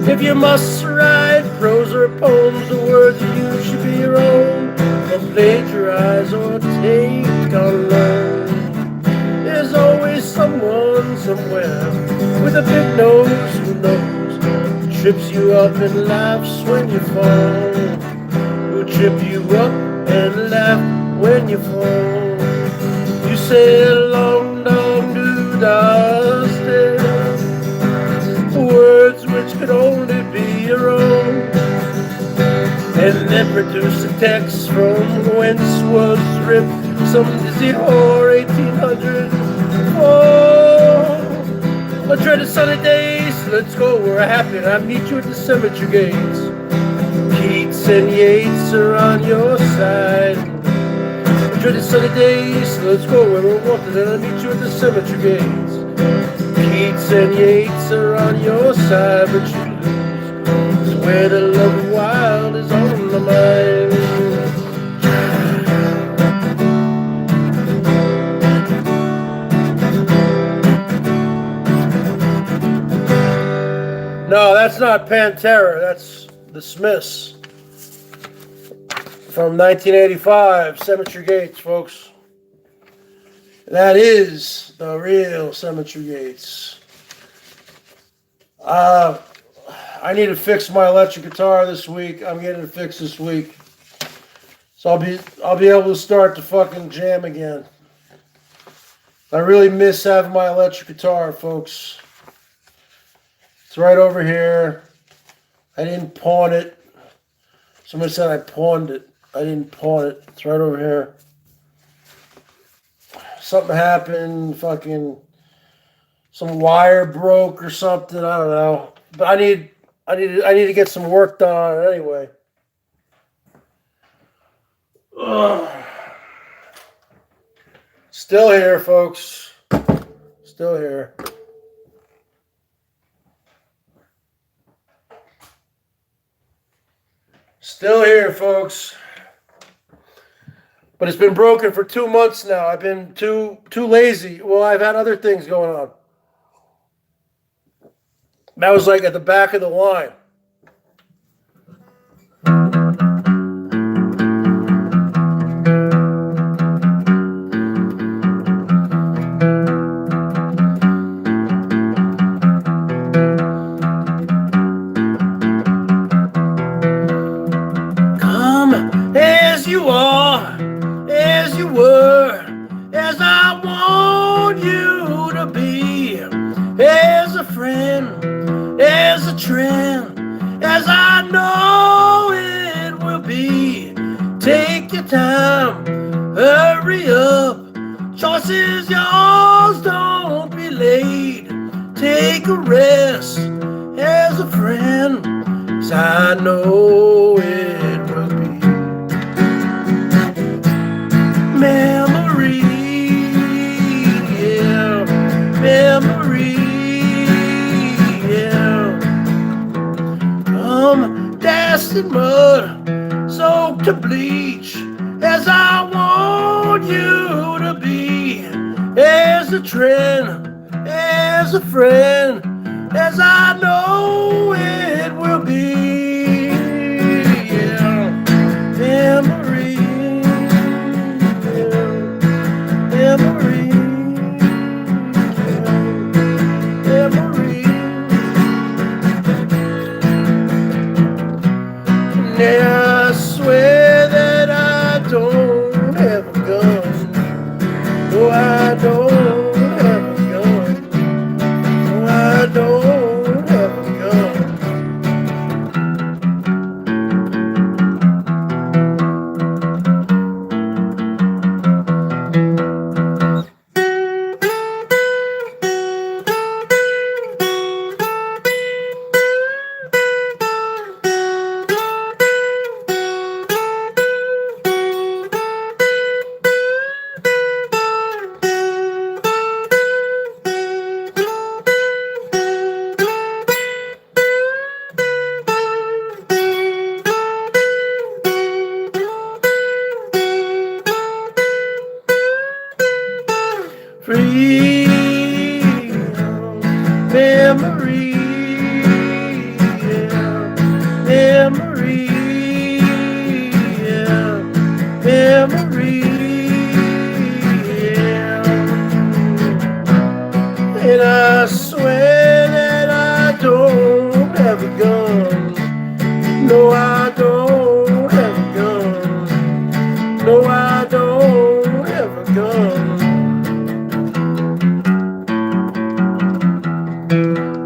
If you must write prose or poems, the words you use should be your own. Don't plagiarize or take on loan. There's always someone somewhere with a big nose who knows, who trips you up and laughs when you fall, who trip you up and laugh when you fall. You say long dong do da still, words which could only be your own, and then produce a text from whence was ripped some dizzy whore 1804. A dreaded sunny day, so let's go, we're happy and I meet you at the cemetery gates. Keats and Yeats are on your side. A dreaded sunny day, so let's go where we're wanted and I meet you at the cemetery gates. Keats and Yeats are on your side, but you lose. It's where the love wild is on the mind. No, that's not Pantera. That's the Smiths from 1985. Cemetery Gates, folks. That is the real Cemetery Gates. I need to fix my electric guitar this week. I'm getting it fixed this week. So I'll be able to start to fucking jam again. I really miss having my electric guitar, folks. It's right over here. I didn't pawn it. Somebody said I pawned it. I didn't pawn it. It's right over here. Something happened. Fucking some wire broke or something. I don't know. But I need to get some work done on it anyway. Ugh. Still here, folks. Still here. Still here, folks. But it's been broken for 2 months now. I've been too lazy. Well, I've had other things going on. That was like at the back of the line. As you are, as you were, as I want you to be, as a friend, as a trend, as I know it will be. Take your time, hurry up, choice is yours, don't be late. Take a rest, as a friend, as I know it will be. Memory, yeah, memory, yeah. Dust and mud, soaked to bleach, as I want you to be, as a trend, as a friend, as I know it will be, yeah. Memory. Memory, memory. And I swear that I don't have a gun. No, I don't have a gun. No, I don't have a gun. Free memory, yeah. Memory, yeah. Memory, yeah. And I swear that I don't have a gun. No, I don't have a gun. No, I don't have a gun.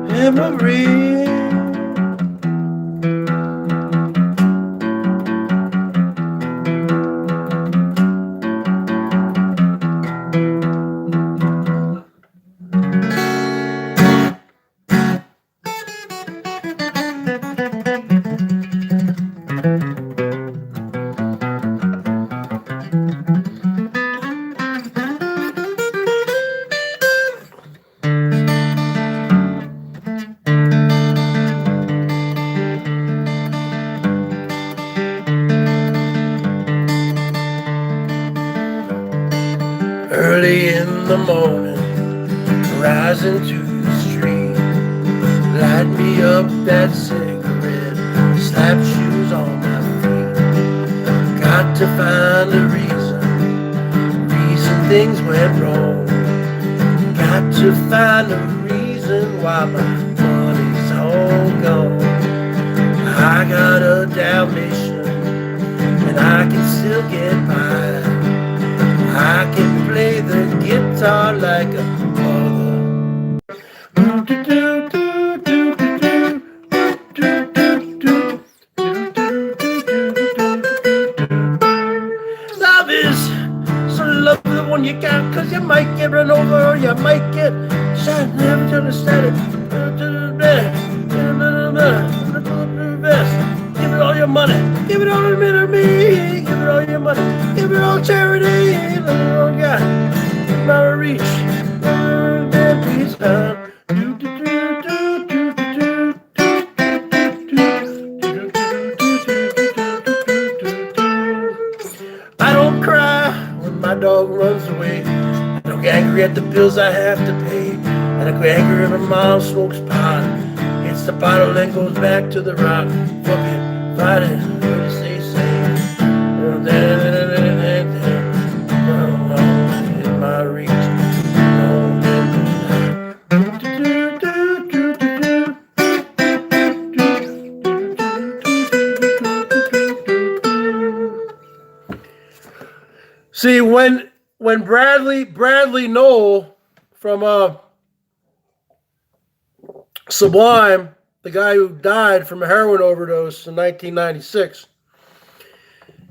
Memory. Early in the morning, rising to the street, light me up that cigarette, slap shoes on my feet. Got to find a reason things went wrong. Got to find a reason why my money's gone. I got a Dalmatian, and I can still get by. I can play the guitar like a mother. Love is so lovely when you got, 'cause you might get run over or you might get shot. Never to understand it. Give it all your money. Give it all to me, to me. Give it all your money. Give it all charity. Let it all God. Not a reach. Peace out. I don't cry when my dog runs away. I don't get angry at the bills I have to pay. I don't get angry when my mom smokes pot. Hits the bottle and goes back to the rock. Fuck it, fight it, what you say, in my reach. See, when Bradley Noel from Sublime, the guy who died from a heroin overdose in 1996,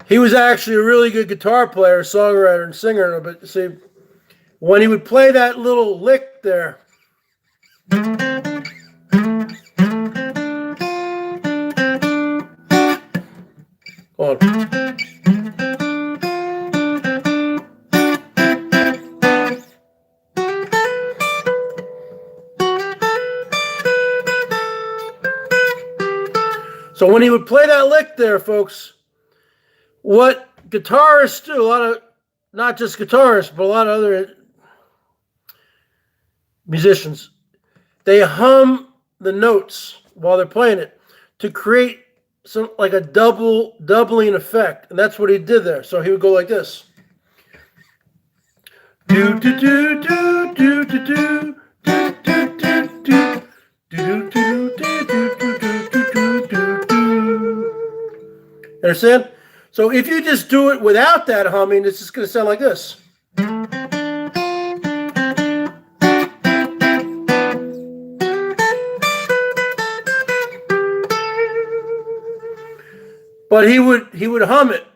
he was actually a really good guitar player, songwriter, and singer. But see, when he would play that little lick there, hold on. So when he would play that lick there, folks, what guitarists do, a lot of, not just guitarists, but a lot of other musicians, they hum the notes while they're playing it to create some, like a doubling effect. And that's what he did there. So he would go like this. Do do do do do do do do do do do do do do. Understand? So if you just do it without that humming, it's just going to sound like this. But he would hum it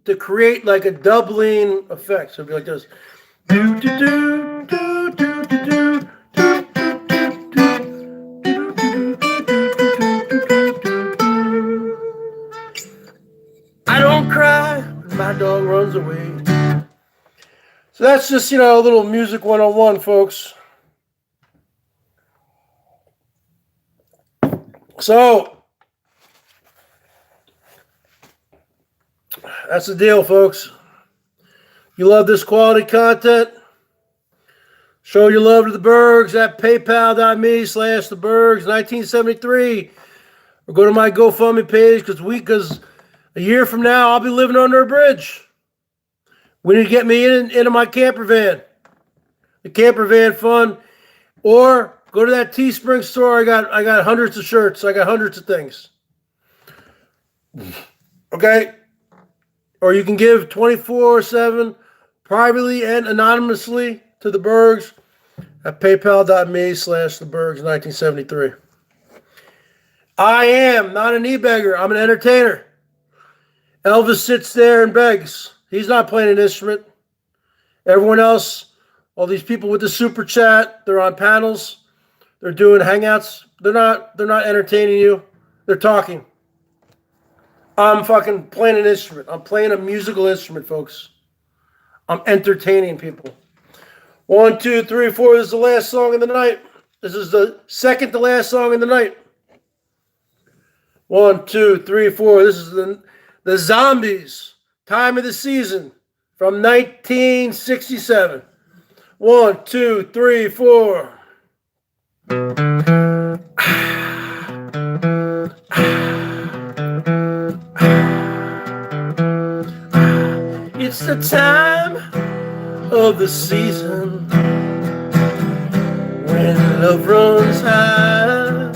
to create like a doubling effect. So it'd be like this. Do do do do do do do. I don't cry when my dog runs away. So that's just, a little music 101, folks. So that's the deal, folks. You love this quality content? Show your love to the Bergs at paypal.me/thebergs1973. Or go to my GoFundMe page because a year from now I'll be living under a bridge. We need to get me into my camper van. The camper van fund. Or go to that Teespring store. I got hundreds of shirts. I got hundreds of things. Okay? Or you can give 24/7 privately and anonymously to the Bergs at paypal.me/thebergs1973. I am not an e-beggar. I'm an entertainer. Elvis sits there and begs. He's not playing an instrument. Everyone else, all these people with the super chat, they're on panels. They're doing hangouts. They're not entertaining you. They're talking. I'm fucking playing an instrument. I'm playing a musical instrument, folks. I'm entertaining people. 1, 2, 3, 4. This is the last song of the night. This is the second to last song of the night. 1, 2, 3, 4. This is the Zombies, Time of the Season from 1967. 1, 2, 3, 4. It's the time of the season when love runs high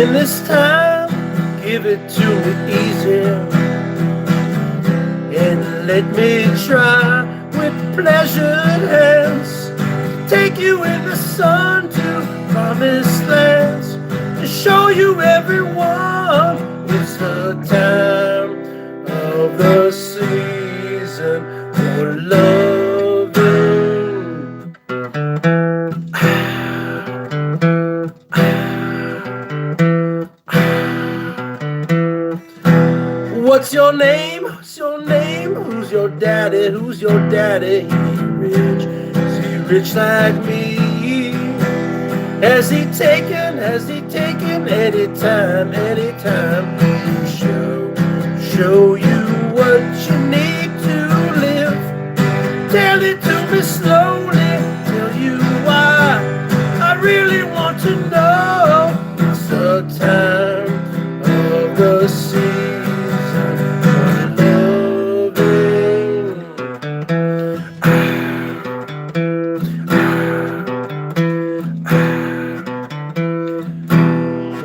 And this time, give it to me easy, and let me try with pleasured hands take you in the sun to promised lands, to show you everyone it's the time of the season for loving. What's your name? What's your name? Who's your daddy? Who's your daddy? He rich? Is he rich like me? Has he taken any time to show you what you need to live? Tell it to me slowly, tell you why I really want to know. It's the time of the season for loving.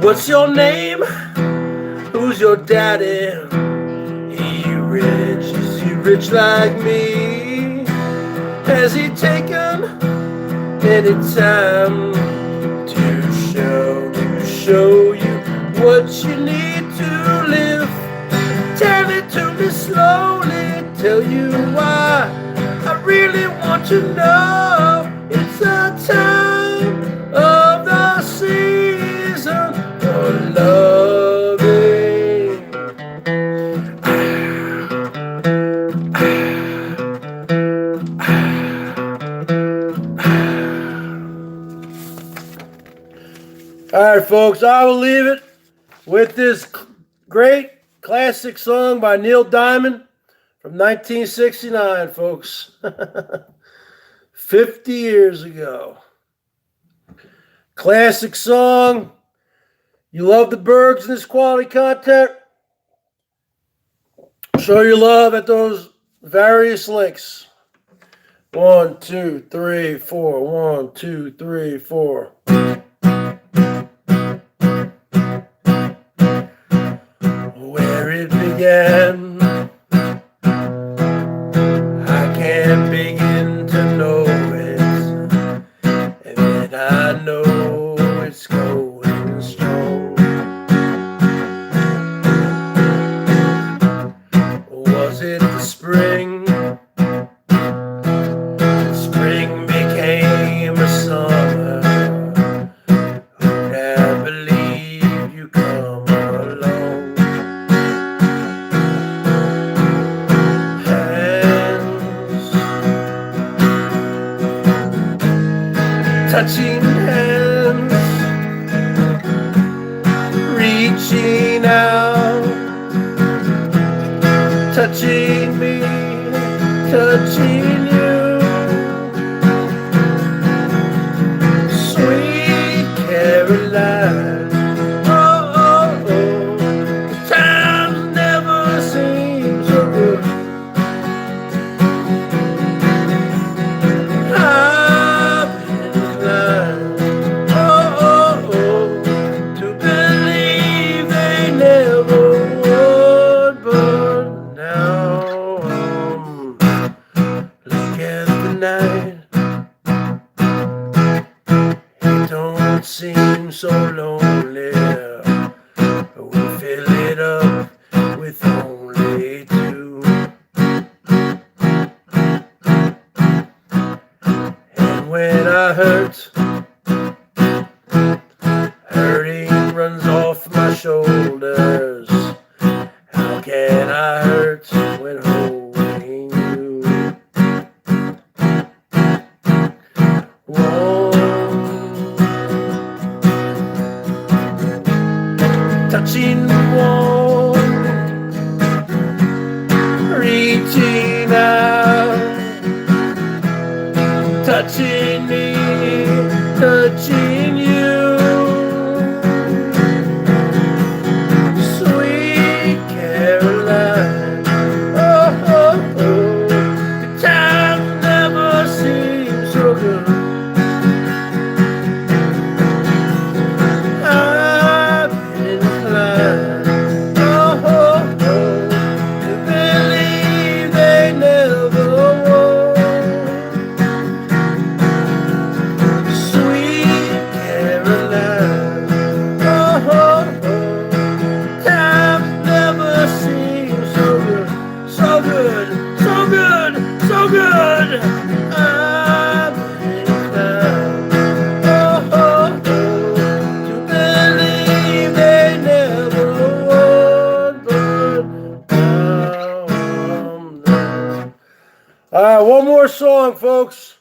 What's your name? Who's your daddy? He rich? Is he rich like me? Has he taken any time to show you what you need to live? Tell it to me slowly, tell you why I really want to know. It's the time of the season for loving. All right, folks, I will leave it with this great classic song by Neil Diamond from 1969, folks. 50 years ago. Classic song. You love the Bergs and this quality content? Show your love at those various links. 1, 2, 3, 4. 1, 2, 3, 4. Where it began, I can't begin to know it, and then I know it's going strong. Was it the spring? Spring became a summer. Who'd have believed you come along? Touching hands, reaching out, touching me, touching you. Sweet Caroline, oh, oh, oh, time never seems so good. Seem so lonely, we fill it up with only two. And when I hurt, hurting runs off my shoulders. How can I hurt when holding you? Touching warm, reaching out, touching me, touching you. Sweet Caroline. song, folks.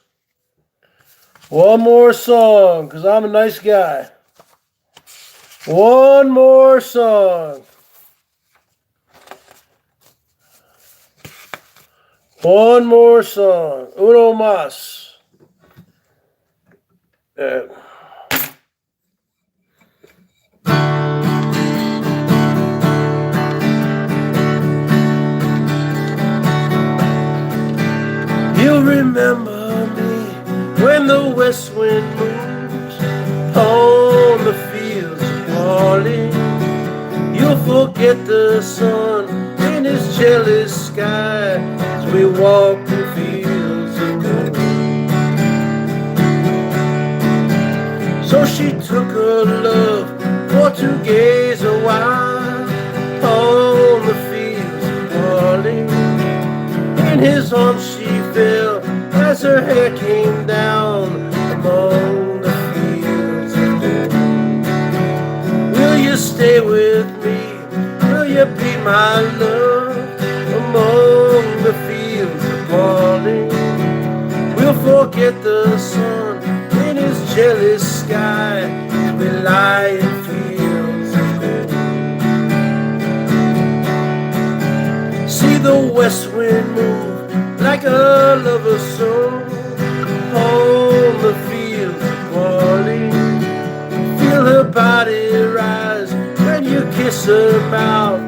One more song, because I'm a nice guy. One more song. One more song. Uno mas. You'll remember me when the west wind moves on the fields of barley. You'll forget the sun in his jealous sky as we walk in fields of gold. So she took her love for to gaze a while on the fields of barley. In his arms she fell as her hair came down among the fields of gold. Will you stay with me? Will you be my love among the fields of barley? We'll forget the sun in his jealous sky as we lie in fields of gold. See the west wind move like a lover's soul on the fields of barley. Feel her body rise when you kiss her mouth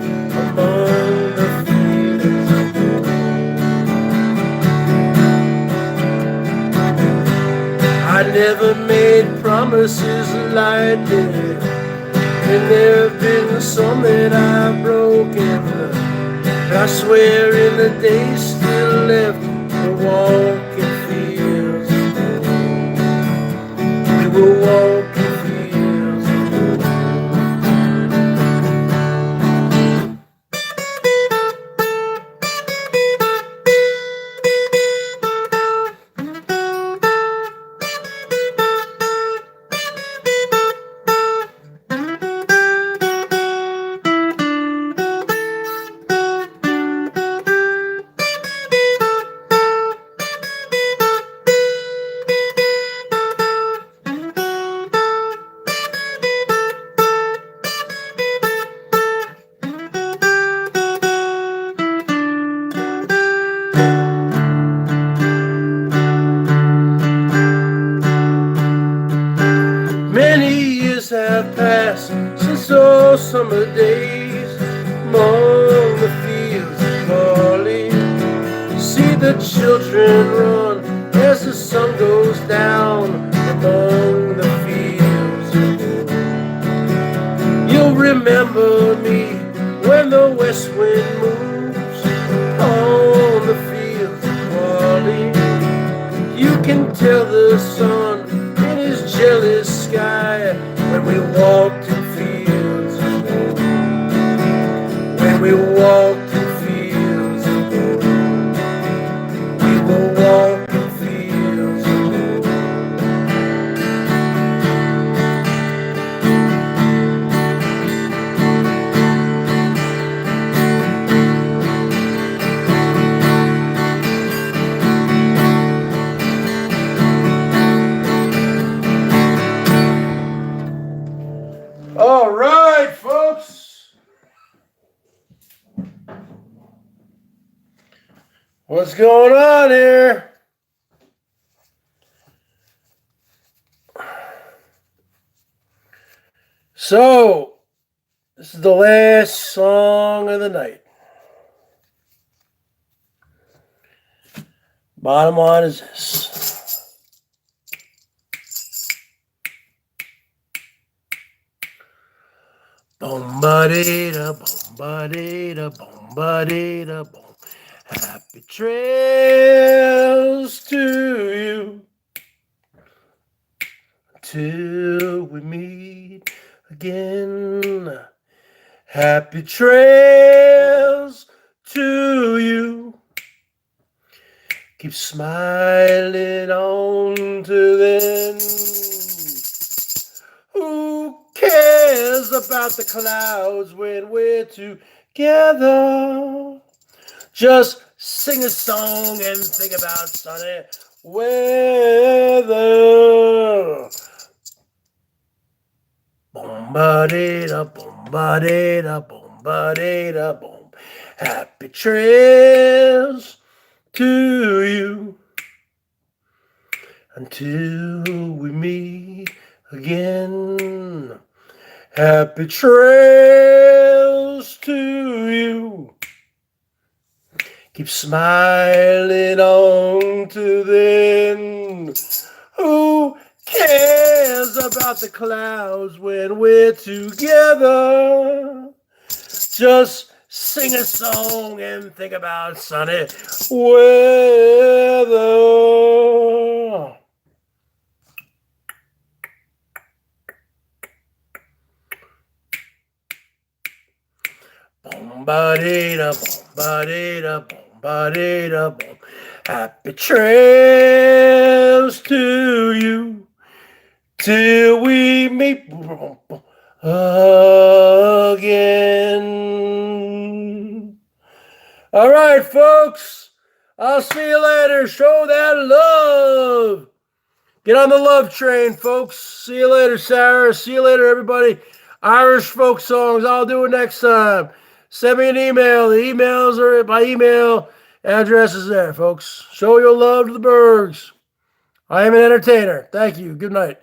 among the fields of gold. I never made promises lightly, and there have been some that I've broken. I swear in the days still left to walk in fields of gold. We will walk in fields of gold. Many years have passed since those summer days among the fields of barley. See the children run as the sun goes down among the fields of gold. You'll remember me when the west wind moves on the fields of barley. You can tell the sun in his jealous sky when we walked in fields of gold. When we walked in fields of gold. We will walk in fields of gold. All right, folks. What's going on here? So, this is the last song of the night. Bottom line is this. Boom-ba-dee-da, boom-ba-dee-da, boom-ba-dee-da, boom. Happy trails to you till we meet again. Happy trails to you. Keep smiling on to then. Who cares about the clouds when we're together? Just sing a song and think about sunny weather. Boom ba dee da boom ba dee da boom ba dee da boom. Happy trails to you until we meet again. Happy trails to you. Keep smiling on to then. Who cares about the clouds when we're together? Just sing a song and think about sunny weather. Boom ba dee da boom ba dee da boom ba dee da boom. Happy trails to you till we meet again. All right, folks. I'll see you later. Show that love. Get on the love train, folks. See you later, Sarah. See you later, everybody. Irish folk songs. I'll do it next time. Send me an email. The emails are my email address is there, folks. Show your love to the Bergs. I am an entertainer. Thank you. Good night.